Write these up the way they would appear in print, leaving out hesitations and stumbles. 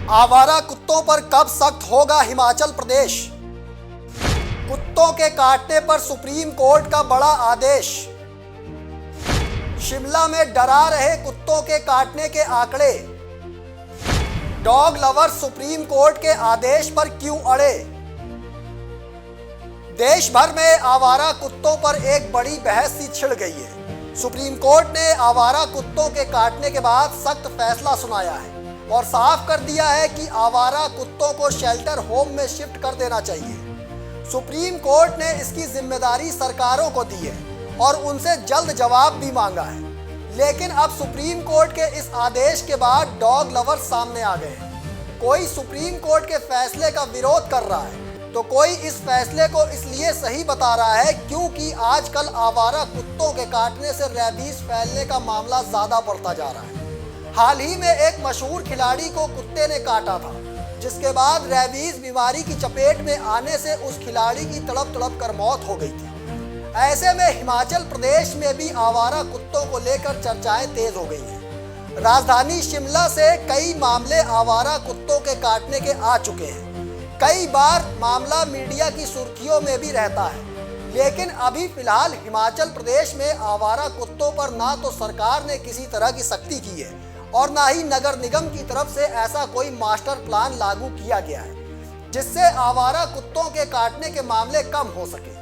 आवारा कुत्तों पर कब सख्त होगा हिमाचल प्रदेश। कुत्तों के काटने पर सुप्रीम कोर्ट का बड़ा आदेश। शिमला में डरा रहे कुत्तों के काटने के आंकड़े। डॉग लवर्स सुप्रीम कोर्ट के आदेश पर क्यों अड़े। देश भर में आवारा कुत्तों पर एक बड़ी बहस सी छिड़ गई है। सुप्रीम कोर्ट ने आवारा कुत्तों के काटने के बाद सख्त फैसला सुनाया है और साफ कर दिया है कि आवारा कुत्तों को शेल्टर होम में शिफ्ट कर देना चाहिए। सुप्रीम कोर्ट ने इसकी जिम्मेदारी सरकारों को दी है और उनसे जल्द जवाब भी मांगा है। लेकिन अब सुप्रीम कोर्ट के इस आदेश के बाद डॉग लवर्स सामने आ गए हैं। कोई सुप्रीम कोर्ट के फैसले का विरोध कर रहा है तो कोई इस फैसले को इसलिए सही बता रहा है क्योंकि आजकल आवारा कुत्तों के काटने से रेबीज फैलने का मामला ज्यादा बढ़ता जा रहा है। हाल ही में एक मशहूर खिलाड़ी को कुत्ते ने काटा था, जिसके बाद रेबीज बीमारी की चपेट में आने से उस खिलाड़ी की तड़प तड़प कर मौत हो गई थी। ऐसे में हिमाचल प्रदेश में भी आवारा कुत्तों को लेकर चर्चाएं तेज हो गई हैं। राजधानी शिमला से कई मामले आवारा कुत्तों के काटने के आ चुके हैं। कई बार मामला मीडिया की सुर्खियों में भी रहता है, लेकिन अभी फिलहाल हिमाचल प्रदेश में आवारा कुत्तों पर ना तो सरकार ने किसी तरह की सख्ती की है और ना ही नगर निगम की तरफ से ऐसा कोई मास्टर प्लान लागू किया गया है जिससे आवारा कुत्तों के काटने के मामले कम हो सके।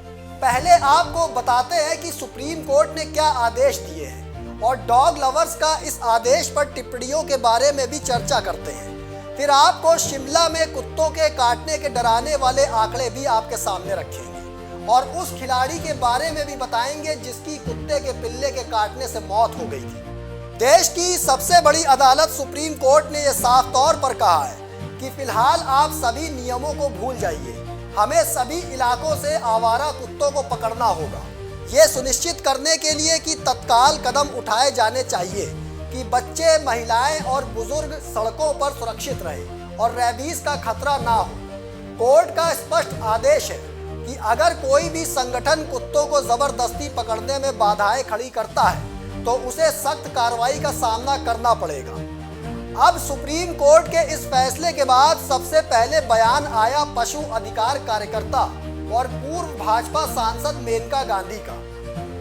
पहले आपको बताते हैं कि सुप्रीम कोर्ट ने क्या आदेश दिए हैं और डॉग लवर्स का इस आदेश पर टिप्पणियों के बारे में भी चर्चा करते हैं। फिर आपको शिमला में कुत्तों के काटने के डराने वाले आंकड़े भी आपके सामने रखेंगे और उस खिलाड़ी के बारे में भी बताएंगे जिसकी कुत्ते के पिल्ले के काटने से मौत हो गई थी। देश की सबसे बड़ी अदालत सुप्रीम कोर्ट ने यह साफ तौर पर कहा है कि फिलहाल आप सभी नियमों को भूल जाइए। हमें सभी इलाकों से आवारा कुत्तों को पकड़ना होगा, ये सुनिश्चित करने के लिए कि तत्काल कदम उठाए जाने चाहिए कि बच्चे, महिलाएं और बुजुर्ग सड़कों पर सुरक्षित रहें और रेबीज का खतरा ना हो। कोर्ट का स्पष्ट आदेश है कि अगर कोई भी संगठन कुत्तों को जबरदस्ती पकड़ने में बाधाएं खड़ी करता है तो उसे सख्त कार्रवाई का सामना करना पड़ेगा। अब सुप्रीम कोर्ट के इस फैसले के बाद सबसे पहले बयान आया पशु अधिकार कार्यकर्ता और पूर्व भाजपा सांसद मेनका गांधी का।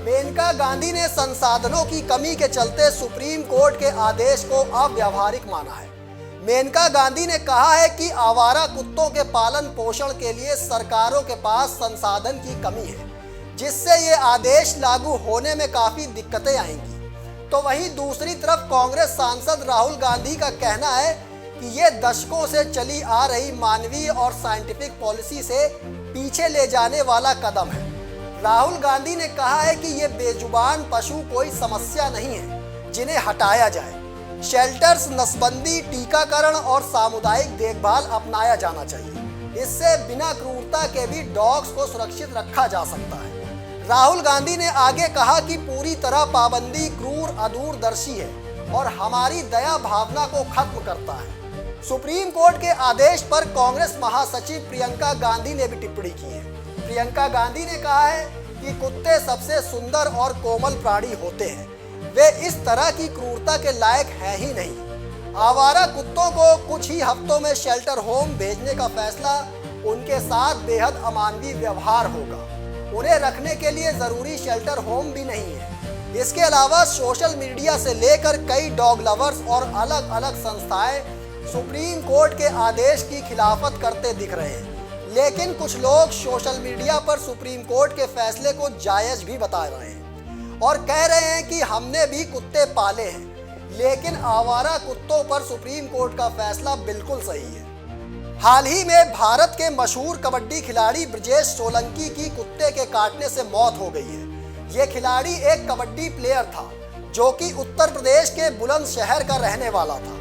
मेनका गांधी ने संसाधनों की कमी के चलते सुप्रीम कोर्ट के आदेश को अव्यावहारिक माना है। मेनका गांधी ने कहा है कि आवारा कुत्तों के पालन पोषण के लिए सरकारों के पास संसाधन की कमी है, जिससे ये आदेश लागू होने में काफी दिक्कतें आएंगी। तो वहीं दूसरी तरफ कांग्रेस सांसद राहुल गांधी का कहना है कि ये दशकों से चली आ रही मानवीय और साइंटिफिक पॉलिसी से पीछे ले जाने वाला कदम है। राहुल गांधी ने कहा है कि ये बेजुबान पशु कोई समस्या नहीं है जिन्हें हटाया जाए। शेल्टर्स, नसबंदी, टीकाकरण और सामुदायिक देखभाल अपनाया जाना चाहिए। इससे बिना क्रूरता के भी डॉग्स को सुरक्षित रखा जा सकता है। राहुल गांधी ने आगे कहा कि पूरी तरह पाबंदी क्रूर, अदूरदर्शी है और हमारी दया भावना को खत्म करता है। सुप्रीम कोर्ट के आदेश पर कांग्रेस महासचिव प्रियंका गांधी ने भी टिप्पणी की है। प्रियंका गांधी ने कहा है कि कुत्ते सबसे सुंदर और कोमल प्राणी होते हैं, वे इस तरह की क्रूरता के लायक हैं ही नहीं। आवारा कुत्तों को कुछ ही हफ्तों में शेल्टर होम भेजने का फैसला उनके साथ बेहद अमानवीय व्यवहार होगा। उन्हें रखने के लिए जरूरी शेल्टर होम भी नहीं है। इसके अलावा सोशल मीडिया से लेकर कई डॉग लवर्स और अलग अलग संस्थाएं सुप्रीम कोर्ट के आदेश की खिलाफत करते दिख रहे हैं। लेकिन कुछ लोग सोशल मीडिया पर सुप्रीम कोर्ट के फैसले को जायज भी बता रहे हैं और कह रहे हैं कि हमने भी कुत्ते पाले हैं, लेकिन आवारा कुत्तों पर सुप्रीम कोर्ट का फैसला बिल्कुल सही है। हाल ही में भारत के मशहूर कबड्डी खिलाड़ी ब्रजेश सोलंकी की कुत्ते के काटने से मौत हो गई है। ये खिलाड़ी एक कबड्डी प्लेयर था जो कि उत्तर प्रदेश के बुलंदशहर का रहने वाला था।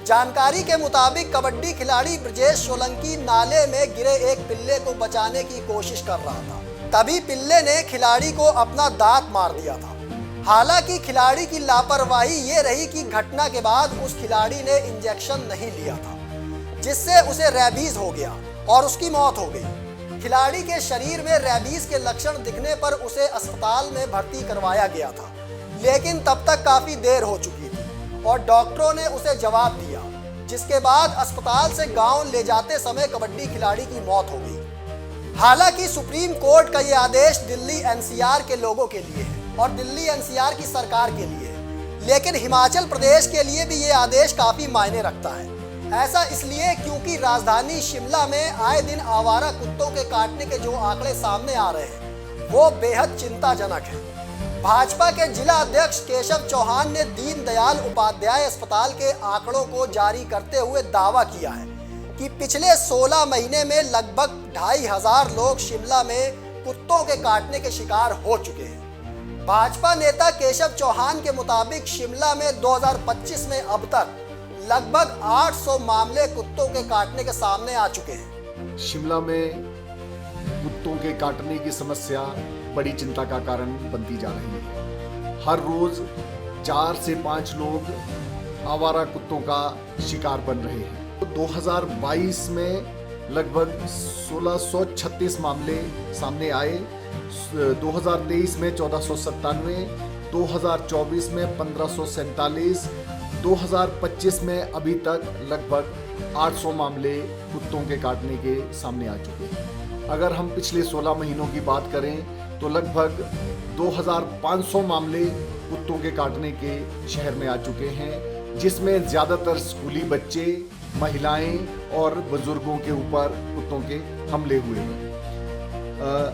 जानकारी के मुताबिक कबड्डी खिलाड़ी ब्रजेश सोलंकी नाले में गिरे एक पिल्ले को बचाने की कोशिश कर रहा था, तभी पिल्ले ने खिलाड़ी को अपना दांत मार दिया था। हालांकि खिलाड़ी की लापरवाही ये रही कि घटना के बाद उस खिलाड़ी ने इंजेक्शन नहीं लिया था, जिससे उसे रेबीज हो गया और उसकी मौत हो गई। खिलाड़ी के शरीर में रेबीज के लक्षण दिखने पर उसे अस्पताल में भर्ती करवाया गया था, लेकिन तब तक काफी देर हो चुकी थी और डॉक्टरों ने उसे जवाब दिया जिसके बाद अस्पताल से गांव ले जाते समय कबड्डी खिलाड़ी की मौत हो गई। हालांकि सुप्रीम कोर्ट का यह आदेश दिल्ली एनसीआर के लोगों के लिए है और दिल्ली एनसीआर की सरकार के लिए है, लेकिन हिमाचल प्रदेश के लिए भी ये आदेश काफी मायने रखता है। ऐसा इसलिए क्योंकि राजधानी शिमला में आए दिन आवारा कुत्तों के काटने के जो आंकड़े सामने आ रहे हैं वो बेहद चिंताजनक है। भाजपा के जिला अध्यक्ष केशव चौहान ने दीनदयाल उपाध्याय अस्पताल के आंकड़ों को जारी करते हुए दावा किया है कि पिछले 16 महीने में लगभग 2500 लोग शिमला में कुत्तों के काटने के शिकार हो चुके हैं। भाजपा नेता केशव चौहान के मुताबिक शिमला में 2025 में अब तक लगभग 800 मामले कुत्तों के काटने के सामने आ चुके हैं। शिमला में कुत्तों के काटने की समस्या बड़ी चिंता का कारण बनती जा रही है। हर रोज 4 से 5 लोग आवारा कुत्तों का शिकार बन रहे हैं। 2022 में लगभग 1636 मामले सामने आए, 2023 में 1497, 2024 में 1547, 2025 में अभी तक लगभग 800 मामले कुत्तों के काटने के सामने आ चुके हैं। अगर हम पिछले 16 महीनों की बात करें तो लगभग 2500 मामले कुत्तों के काटने के शहर में आ चुके हैं, जिसमें ज़्यादातर स्कूली बच्चे, महिलाएं और बुजुर्गों के ऊपर कुत्तों के हमले हुए हैं।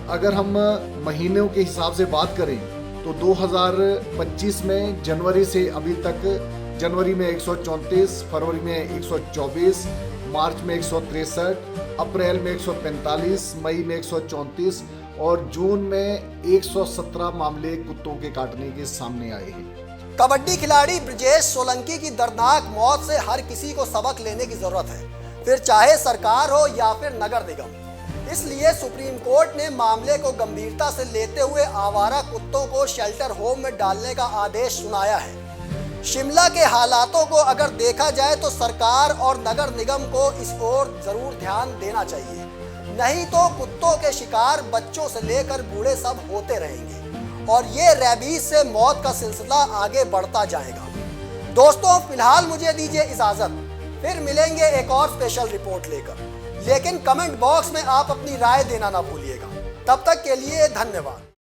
अगर हम महीनों के हिसाब से बात करें तो 2025 में जनवरी से अभी तक जनवरी में 134, फरवरी में 124, मार्च में 163, अप्रैल में 145, मई में 134 और जून में 117 मामले कुत्तों के काटने के सामने आए हैं। कबड्डी खिलाड़ी ब्रजेश सोलंकी की दर्दनाक मौत से हर किसी को सबक लेने की जरूरत है, फिर चाहे सरकार हो या फिर नगर निगम। इसलिए सुप्रीम कोर्ट ने मामले को गंभीरता से लेते हुए आवारा कुत्तों को शेल्टर होम में डालने का आदेश सुनाया है। शिमला के हालातों को अगर देखा जाए तो सरकार और नगर निगम को इस ओर जरूर ध्यान देना चाहिए, नहीं तो कुत्तों के शिकार बच्चों से लेकर बूढ़े सब होते रहेंगे और ये रेबीज से मौत का सिलसिला आगे बढ़ता जाएगा। दोस्तों, फिलहाल मुझे दीजिए इजाजत, फिर मिलेंगे एक और स्पेशल रिपोर्ट लेकर, लेकिन कमेंट बॉक्स में आप अपनी राय देना ना भूलिएगा। तब तक के लिए धन्यवाद।